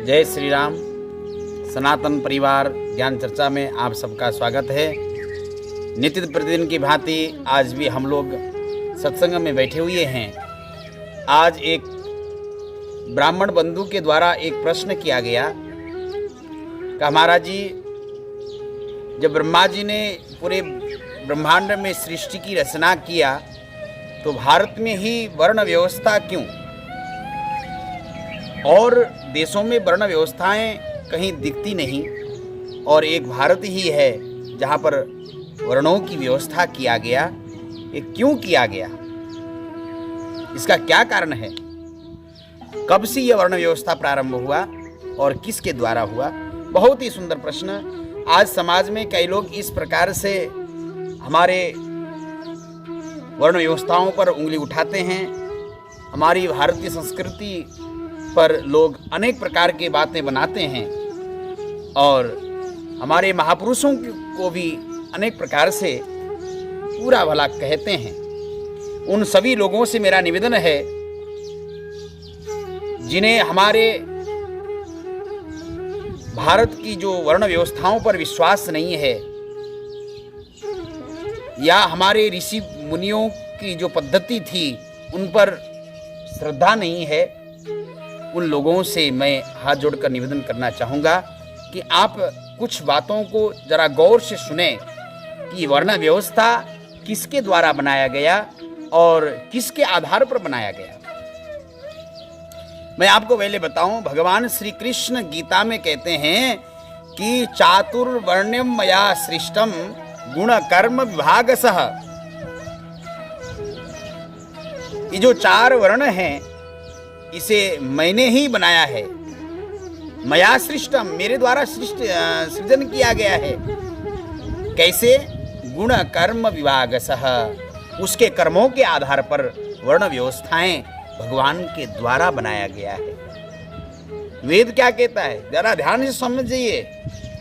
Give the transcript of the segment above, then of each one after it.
जय श्री राम। सनातन परिवार ज्ञान चर्चा में आप सबका स्वागत है। नित्य प्रतिदिन की भांति आज भी हम लोग सत्संग में बैठे हुए हैं। आज एक ब्राह्मण बंधु के द्वारा एक प्रश्न किया गया कि महाराज जी, जब ब्रह्मा जी ने पूरे ब्रह्मांड में सृष्टि की रचना किया तो भारत में ही वर्ण व्यवस्था क्यों? और देशों में वर्ण व्यवस्थाएं कहीं दिखती नहीं और एक भारत ही है जहां पर वर्णों की व्यवस्था किया गया। ये क्यों किया गया? इसका क्या कारण है? कब से यह वर्ण व्यवस्था प्रारंभ हुआ और किसके द्वारा हुआ? बहुत ही सुंदर प्रश्न। आज समाज में कई लोग इस प्रकार से हमारे वर्ण व्यवस्थाओं पर उंगली उठाते हैं। हमारी भारतीय संस्कृति पर लोग अनेक प्रकार की बातें बनाते हैं और हमारे महापुरुषों को भी अनेक प्रकार से पूरा भला कहते हैं। उन सभी लोगों से मेरा निवेदन है जिन्हें हमारे भारत की जो वर्ण व्यवस्थाओं पर विश्वास नहीं है या हमारे ऋषि मुनियों की जो पद्धति थी उन पर श्रद्धा नहीं है, उन लोगों से मैं हाथ जोड़कर निवेदन करना चाहूँगा कि आप कुछ बातों को जरा गौर से सुने कि वर्ण व्यवस्था किसके द्वारा बनाया गया और किसके आधार पर बनाया गया। मैं आपको पहले बताऊं, भगवान श्री कृष्ण गीता में कहते हैं कि चातुर्वर्ण्यम मया सृष्टम गुण कर्म विभागसः। ये जो चार वर्ण हैं इसे मैंने ही बनाया है। मया सृष्टम, मेरे द्वारा सृजन किया गया है। कैसे? गुण कर्म विभागसः, उसके कर्मों के आधार पर वर्ण व्यवस्थाएं भगवान के द्वारा बनाया गया है। वेद क्या कहता है? जरा ध्यान से समझिए।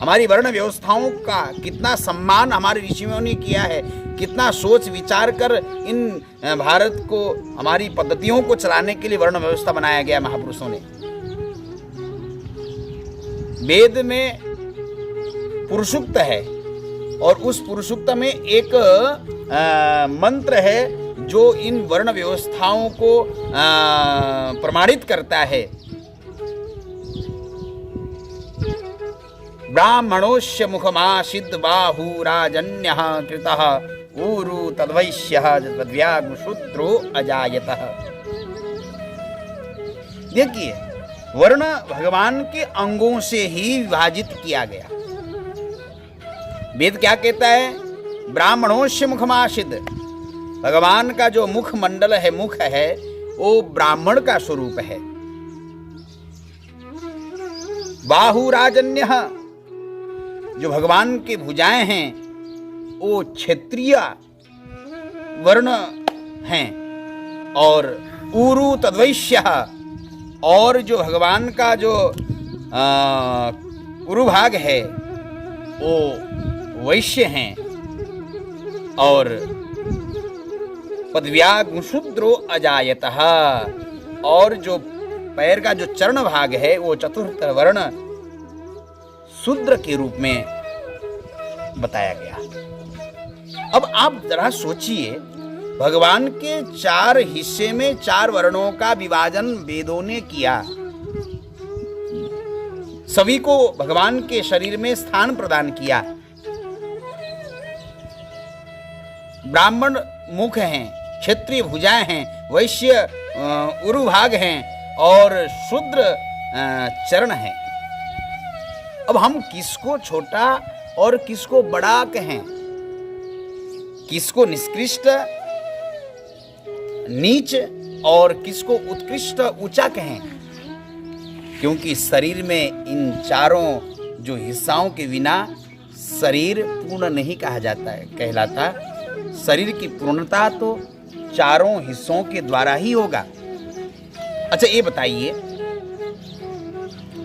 हमारी वर्ण व्यवस्थाओं का कितना सम्मान हमारे ऋषियों ने किया है, कितना सोच विचार कर इन भारत को, हमारी पद्धतियों को चलाने के लिए वर्ण व्यवस्था बनाया गया महापुरुषों ने। वेद में पुरुषुक्त है और उस पुरुषुक्त में एक मंत्र है जो इन वर्ण व्यवस्थाओं को प्रमाणित करता है। ब्राह्मणोस्य मुखमासिद्ध बाहुराजन्यः कृतः ऊरु तद्वैश्यः तद्व्याघ्रशूद्रो अजायतः। देखिए, वर्ण भगवान के अंगों से ही विभाजित किया गया। वेद क्या कहता है? ब्राह्मणोस्य मुखमासिद्ध, भगवान का जो मुख मंडल है, मुख है, वो ब्राह्मण का स्वरूप है। बाहुराजन्यः, जो भगवान के भुजाएं हैं वो क्षत्रिय वर्ण हैं। और ऊरु तद्वैश्य, और जो भगवान का जो उरुभाग है वो वैश्य हैं। और पदव्यागुशूद्रो अजायतः, और जो पैर का जो चरण भाग है वो चतुर्थ वर्ण शूद्र के रूप में बताया गया। अब आप जरा सोचिए, भगवान के चार हिस्से में चार वर्णों का विभाजन वेदों ने किया। सभी को भगवान के शरीर में स्थान प्रदान किया। ब्राह्मण मुख हैं, क्षत्रिय भुजाएं हैं, वैश्य उरुभाग हैं और शूद्र चरण हैं। अब हम किसको छोटा और किसको बड़ा कहें? किसको निष्कृष्ट नीच और किसको उत्कृष्ट ऊंचा कहें? क्योंकि शरीर में इन चारों जो हिस्साओं के बिना शरीर पूर्ण नहीं कहा जाता है, कहलाता। शरीर की पूर्णता तो चारों हिस्सों के द्वारा ही होगा। अच्छा, ये बताइए,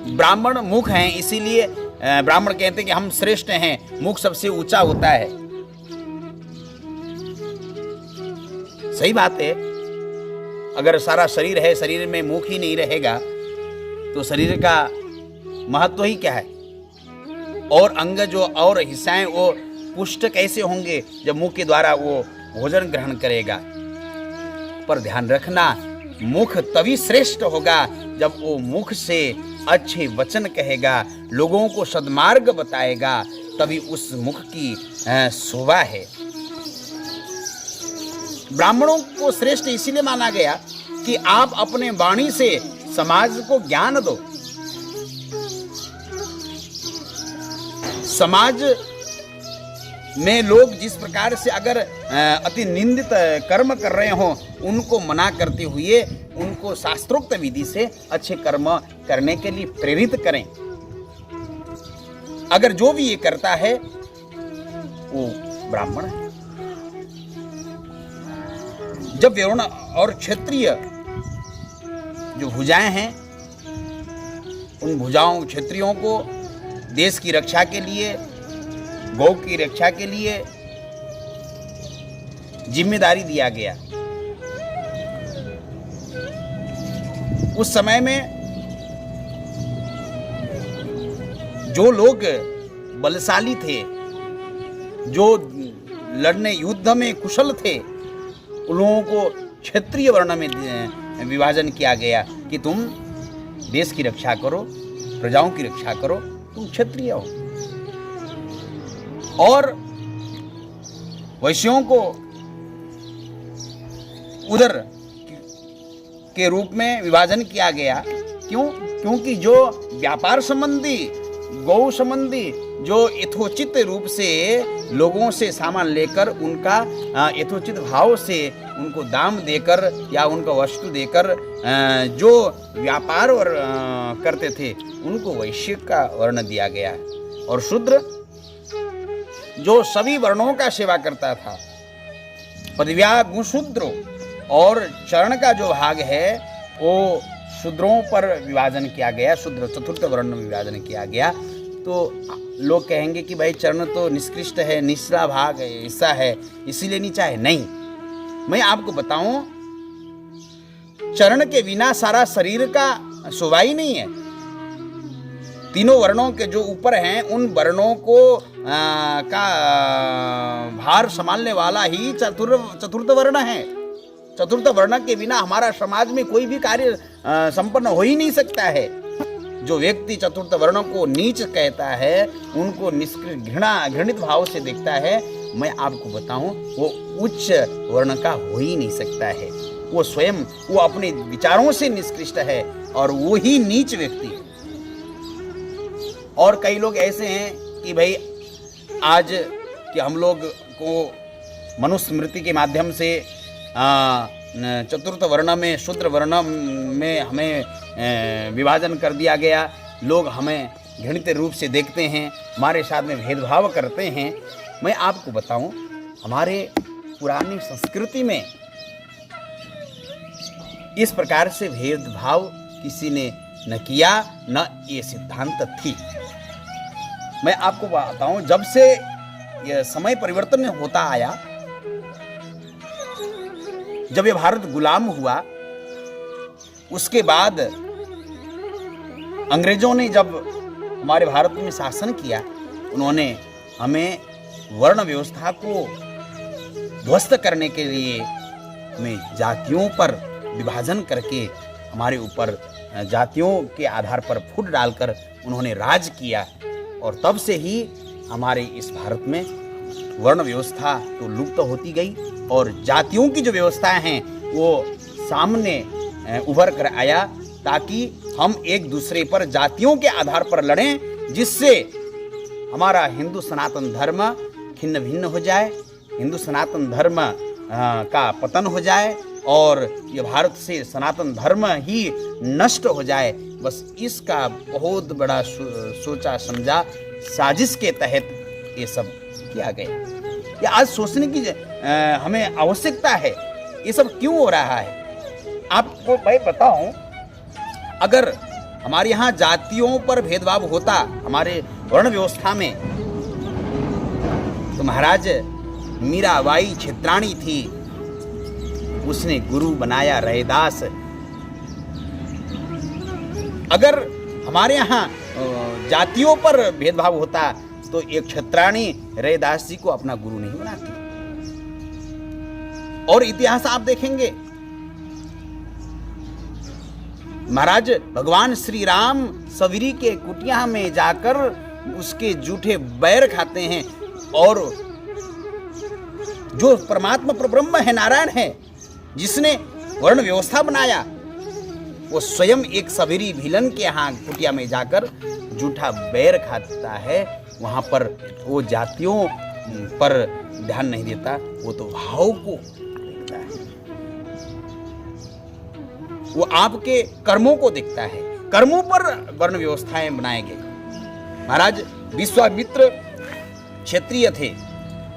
ब्राह्मण मुख हैं, इसीलिए ब्राह्मण कहते हैं कि हम श्रेष्ठ हैं, मुख सबसे ऊंचा होता है। सही बात है। अगर सारा शरीर है, शरीर में मुख ही नहीं रहेगा तो शरीर का महत्व ही क्या है। और अंग जो और हिस्साएं वो पुष्ट कैसे होंगे जब मुख के द्वारा वो भोजन ग्रहण करेगा। पर ध्यान रखना, मुख तभी श्रेष्ठ होगा जब वो मुख से अच्छे वचन कहेगा, लोगों को सद्मार्ग बताएगा, तभी उस मुख की शोभा है। ब्राह्मणों को श्रेष्ठ इसीलिए माना गया कि आप अपने वाणी से समाज को ज्ञान दो। समाज में लोग जिस प्रकार से अगर अति निंदित कर्म कर रहे हों, उनको मना करते हुए उनको शास्त्रोक्त विधि से अच्छे कर्म करने के लिए प्रेरित करें। अगर जो भी ये करता है वो ब्राह्मण है। जब वरुण और क्षत्रिय जो भुजाएं हैं, उन भुजाओं क्षत्रियों को देश की रक्षा के लिए, गौ की रक्षा के लिए जिम्मेदारी दिया गया। उस समय में जो लोग बलशाली थे, जो लड़ने युद्ध में कुशल थे, उन लोगों को क्षत्रिय वर्ण में विभाजन किया गया कि तुम देश की रक्षा करो, प्रजाओं की रक्षा करो, तुम क्षत्रिय हो। और वैश्यों को उदर के रूप में विभाजन किया गया। क्यों? क्योंकि जो व्यापार संबंधी, गौ संबंधी जो यथोचित रूप से लोगों से सामान लेकर उनका यथोचित भाव से उनको दाम देकर या उनका वस्तु देकर जो व्यापार करते थे, उनको वैश्य का वर्ण दिया गया। और शूद्र जो सभी वर्णों का सेवा करता था, पदव्या गुशूद्रो, और चरण का जो भाग है वो शूद्रों पर विभाजन किया गया, शूद्र चतुर्थ वर्ण में विभाजन किया गया। तो लोग कहेंगे कि भाई चरण तो निष्कृष्ट है, निचला भाग है, हिस्सा है, इसीलिए नीचा है। नहीं, मैं आपको बताऊं, चरण के बिना सारा शरीर का शोभा ही नहीं है। तीनों वर्णों के जो ऊपर हैं, उन वर्णों को का भार संभालने वाला ही चतुर्थ वर्ण है। चतुर्थ वर्ण के बिना हमारा समाज में कोई भी कार्य संपन्न हो ही नहीं सकता है। जो व्यक्ति चतुर्थ वर्ण को नीच कहता है, उनको घृणित भाव से देखता है, मैं आपको बताऊं, वो उच्च वर्ण का हो ही नहीं सकता है। वो स्वयं वो अपने विचारों से निष्कृष्ट है और वो ही नीच व्यक्ति है। और कई लोग ऐसे हैं कि भाई आज कि हम लोग को मनुस्मृति के माध्यम से चतुर्थ वर्ण में, शूद्र वर्ण में हमें विभाजन कर दिया गया। लोग हमें घृणित रूप से देखते हैं, हमारे साथ में भेदभाव करते हैं। मैं आपको बताऊं, हमारे पुरानी संस्कृति में इस प्रकार से भेदभाव किसी ने न किया, न ये सिद्धांत थी। मैं आपको बताऊं, जब से यह समय परिवर्तन होता आया, जब ये भारत गुलाम हुआ, उसके बाद अंग्रेजों ने जब हमारे भारत में शासन किया, उन्होंने हमें वर्ण व्यवस्था को ध्वस्त करने के लिए हमें जातियों पर विभाजन करके हमारे ऊपर जातियों के आधार पर फूट डालकर उन्होंने राज किया। और तब से ही हमारे इस भारत में वर्ण व्यवस्था तो लुप्त होती गई और जातियों की जो व्यवस्थाएं हैं वो सामने उभर कर आया, ताकि हम एक दूसरे पर जातियों के आधार पर लड़ें, जिससे हमारा हिंदू सनातन धर्म खिन्न भिन्न हो जाए, हिंदू सनातन धर्म का पतन हो जाए और ये भारत से सनातन धर्म ही नष्ट हो जाए। बस इसका बहुत बड़ा सोचा समझा साजिश के तहत ये सब किया गया। ये आज सोचने की हमें आवश्यकता है, ये सब क्यों हो रहा है। आपको मैं बताऊं, अगर हमारे यहाँ जातियों पर भेदभाव होता हमारे वर्ण व्यवस्था में, तो महाराज मीराबाई क्षेत्राणी थी, उसने गुरु बनाया रैदास। अगर हमारे यहाँ जातियों पर भेदभाव होता तो एक क्षत्राणी रैदास जी को अपना गुरु नहीं बनाती। और इतिहास आप देखेंगे, महाराज भगवान श्री राम सविरी के कुटिया में जाकर उसके जूठे बैर खाते हैं, और जो परमात्मा परब्रह्म है, नारायण है, जिसने वर्ण व्यवस्था बनाया, वो स्वयं एक सवेरी भिलन के यहाँ कुटिया में जाकर जूठा बैर खाता है। वहां पर वो जातियों पर ध्यान नहीं देता, वो तो भाव को देखता है, वो आपके कर्मों को देखता है। कर्मों पर वर्ण व्यवस्थाएं बनाए गए। महाराज विश्वामित्र क्षत्रिय थे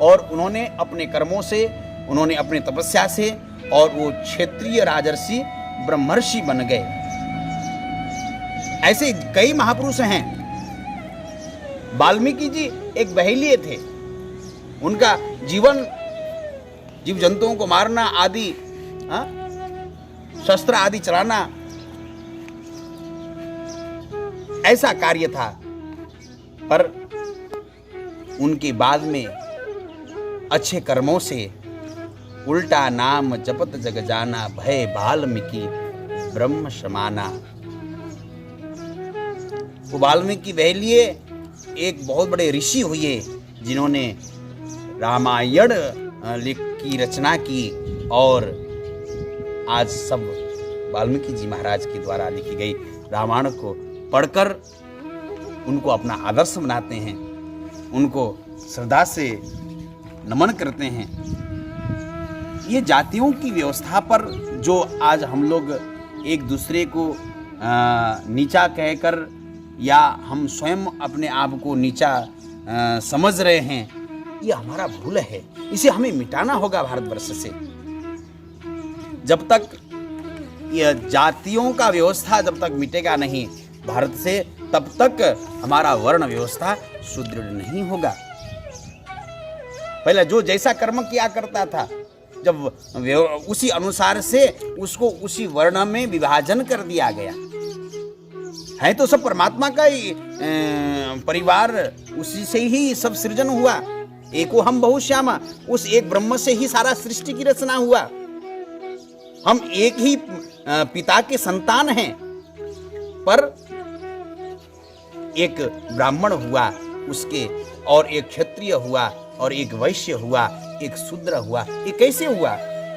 और उन्होंने अपने कर्मों से, उन्होंने अपनी तपस्या से, और वो क्षेत्रीय राजर्षि ब्रह्मर्षि बन गए। ऐसे कई महापुरुष हैं। वाल्मीकि जी एक बहेलिये थे। उनका जीवन जीव जंतुओं को मारना आदि, शस्त्र आदि चलाना, ऐसा कार्य था। पर उनके बाद में अच्छे कर्मों से उल्टा नाम जपत जग जाना, भय वाल्मीकि ब्रह्म समाना। वो वाल्मीकि बहेलिये एक बहुत बड़े ऋषि हुए, जिन्होंने रामायण की रचना की, और आज सब वाल्मीकि जी महाराज के द्वारा लिखी गई रामायण को पढ़कर उनको अपना आदर्श बनाते हैं, उनको श्रद्धा से नमन करते हैं। ये जातियों की व्यवस्था पर जो आज हम लोग एक दूसरे को नीचा कहकर, या हम स्वयं अपने आप को नीचा समझ रहे हैं, ये हमारा भूल है। इसे हमें मिटाना होगा भारतवर्ष से। जब तक यह जातियों का व्यवस्था जब तक मिटेगा नहीं भारत से, तब तक हमारा वर्ण व्यवस्था सुदृढ़ नहीं होगा। पहले जो जैसा कर्म किया करता था, जब उसी अनुसार से उसको उसी वर्ण में विभाजन कर दिया गया है, तो सब परमात्मा का ही परिवार, उसी से ही सब सृजन हुआ। एको हम बहुश्यामा, उस एक ब्रह्म से ही सारा सृष्टि की रचना हुआ। हम एक ही पिता के संतान हैं, पर एक ब्राह्मण हुआ उसके, और एक क्षत्रिय हुआ, और एक वैश्य हुआ, एक शूद्र हुआ। ये कैसे हुआ?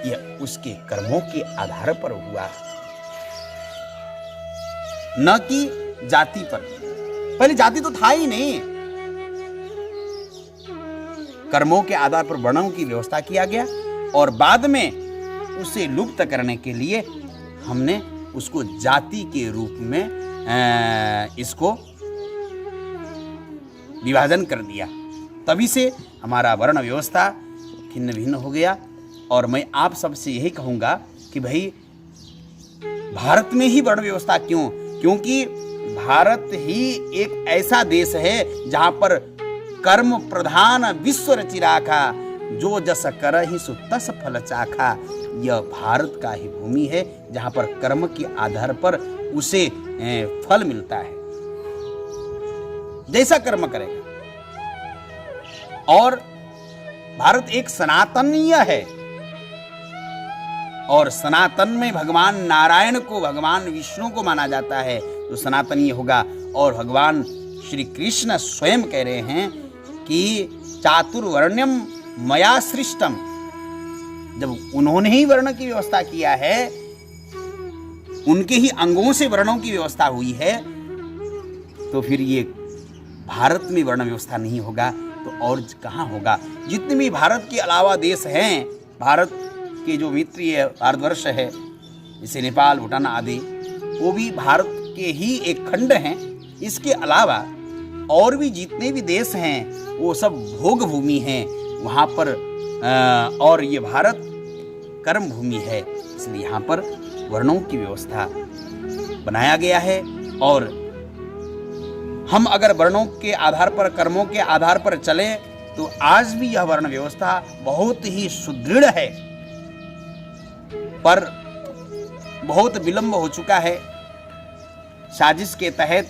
यह उसके कर्मों के आधार पर हुआ, न कि जाति पर। पहले जाति तो था ही नहीं। कर्मों के आधार पर वर्णों की व्यवस्था किया गया, और बाद में उसे लुप्त करने के लिए हमने उसको जाति के रूप में इसको विभाजन कर दिया। तभी से हमारा वर्ण व्यवस्था खिन्न भिन्न हो गया। और मैं आप सबसे यही कहूँगा कि भाई, भारत में ही वर्ण व्यवस्था क्यों? क्योंकि भारत ही एक ऐसा देश है जहाँ पर कर्म प्रधान विश्व रचि राखा, जो जस करहि सो तस फल चाखा। यह भारत का ही भूमि है जहाँ पर कर्म के आधार पर उसे फल मिलता है, जैसा कर्म करेगा। और भारत एक सनातनीय है, और सनातन में भगवान नारायण को, भगवान विष्णु को माना जाता है, जो सनातनीय होगा। और भगवान श्री कृष्ण स्वयं कह रहे हैं कि चातुर्वर्ण्यम मया सृष्टम। जब उन्होंने ही वर्ण की व्यवस्था किया है, उनके ही अंगों से वर्णों की व्यवस्था हुई है, तो फिर ये भारत में वर्ण व्यवस्था नहीं होगा तो और कहाँ होगा? जितने भी भारत के अलावा देश हैं, भारत के जो मित्रीय भारतवर्ष है, जैसे नेपाल, भूटान आदि, वो भी भारत के ही एक खंड हैं। इसके अलावा और भी जितने भी देश हैं, वो सब भोग भूमि हैं वहाँ पर, और ये भारत कर्म भूमि है। इसलिए यहाँ पर वर्णों की व्यवस्था बनाया गया है। और हम अगर वर्णों के आधार पर, कर्मों के आधार पर चलें, तो आज भी यह वर्ण व्यवस्था बहुत ही सुदृढ़ है। पर बहुत विलंब हो चुका है। साजिश के तहत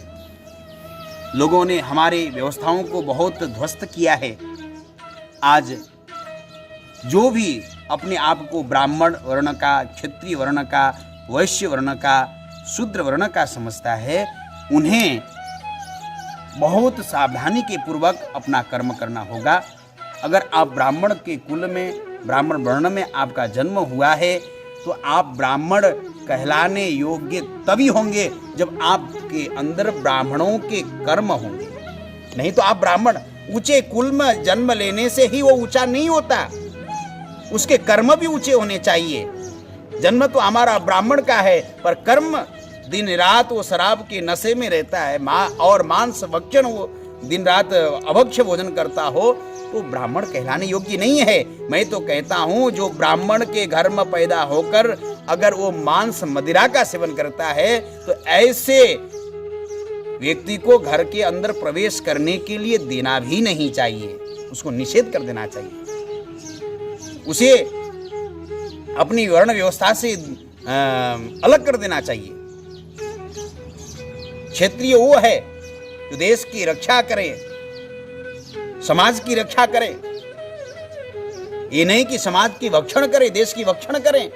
लोगों ने हमारी व्यवस्थाओं को बहुत ध्वस्त किया है। आज जो भी अपने आप को ब्राह्मण वर्ण का, क्षत्रिय वर्ण का, वैश्य वर्ण का, शूद्र वर्ण का समझता है, उन्हें बहुत सावधानी के पूर्वक अपना कर्म करना होगा। अगर आप ब्राह्मण के कुल में, ब्राह्मण वर्ण में आपका जन्म हुआ है, तो आप ब्राह्मण कहलाने योग्य तभी होंगे जब आपके अंदर ब्राह्मणों के कर्म होंगे। नहीं तो आप ब्राह्मण, ऊंचे कुल में जन्म लेने से ही वो ऊंचा नहीं होता, उसके कर्म भी ऊंचे होने चाहिए। जन्म तो हमारा ब्राह्मण का है, पर कर्म दिन रात वो शराब के नशे में रहता है, और मांस भक्षण वो दिन रात अभक्ष्य भोजन करता हो, तो ब्राह्मण कहलाने योग्य नहीं है। मैं तो कहता हूँ, जो ब्राह्मण के घर में पैदा होकर अगर वो मांस मदिरा का सेवन करता है, तो ऐसे व्यक्ति को घर के अंदर प्रवेश करने के लिए देना भी नहीं चाहिए, उसको निषेध कर देना चाहिए, उसे अपनी वर्ण व्यवस्था से अलग कर देना चाहिए। क्षत्रिय वो है जो देश की रक्षा करे, समाज की रक्षा करे। ये नहीं कि समाज की भक्षण करे, देश की भक्षण करें।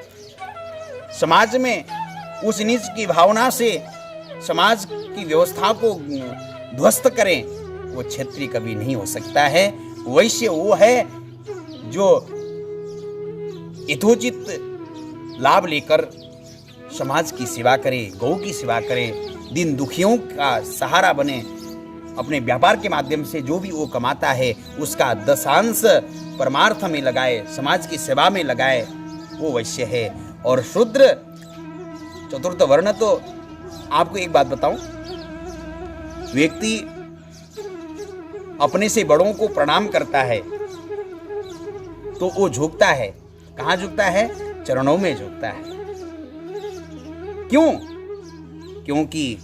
समाज में उस नीच की भावना से समाज की व्यवस्था को ध्वस्त करें, वो क्षत्रिय कभी नहीं हो सकता है। वैश्य वो है जो यथोचित लाभ लेकर समाज की सेवा करे, गौ की सेवा करे, दिन दुखियों का सहारा बने, अपने व्यापार के माध्यम से जो भी वो कमाता है उसका दशांश परमार्थ में लगाए, समाज की सेवा में लगाए, वो वैश्य है। और शूद्र, चतुर्थ वर्ण, तो आपको एक बात बताऊं, व्यक्ति अपने से बड़ों को प्रणाम करता है तो वो झुकता है। कहाँ झुकता है? चरणों में झुकता है। क्यों? क्योंकि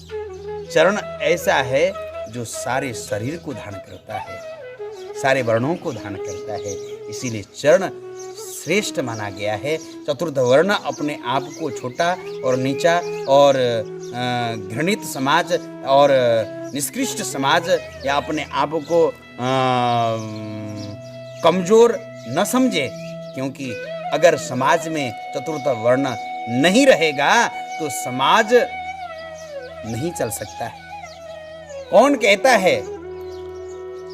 चरण ऐसा है जो सारे शरीर को धारण करता है, सारे वर्णों को धारण करता है, इसीलिए चरण श्रेष्ठ माना गया है। चतुर्थ वर्ण अपने आप को छोटा और नीचा और घृणित समाज और निष्कृष्ट समाज या अपने आप को कमजोर न समझे, क्योंकि अगर समाज में चतुर्थ वर्ण नहीं रहेगा तो समाज नहीं चल सकता है। कौन कहता है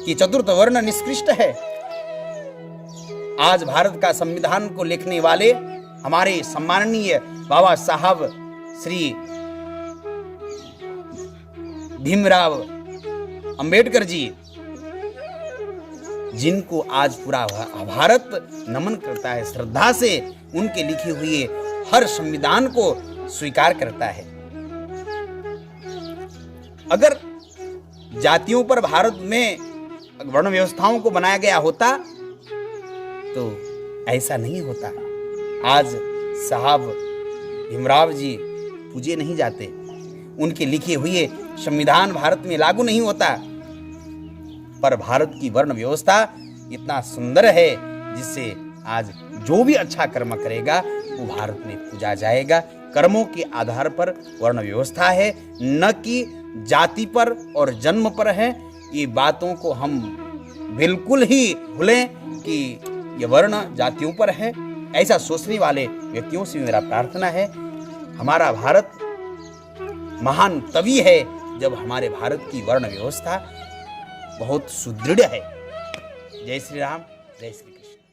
कि चतुर्थ वर्ण निष्कृष्ट है? आज भारत का संविधान को लिखने वाले हमारे सम्माननीय बाबा साहब श्री भीमराव अंबेडकर जी, जिनको आज पूरा भारत नमन करता है, श्रद्धा से उनके लिखे हुए हर संविधान को स्वीकार करता है। अगर जातियों पर भारत में वर्ण व्यवस्थाओं को बनाया गया होता तो ऐसा नहीं होता। आज साहब भीमराव जी पूजे नहीं जाते, उनके लिखे हुए संविधान भारत में लागू नहीं होता, पर भारत की वर्ण व्यवस्था इतना सुंदर है जिससे आज जो भी अच्छा कर्म करेगा वो भारत में पूजा जाएगा। कर्मों के आधार पर वर्ण व्यवस्था है, न कि जाति पर और जन्म पर है। ये बातों को हम बिल्कुल ही भूलें कि ये वर्ण जातियों पर है। ऐसा सोचने वाले व्यक्तियों से मेरा प्रार्थना है, हमारा भारत महान तभी है जब हमारे भारत की वर्ण व्यवस्था बहुत सुदृढ़ है। जय श्री राम, जय श्री कृष्ण।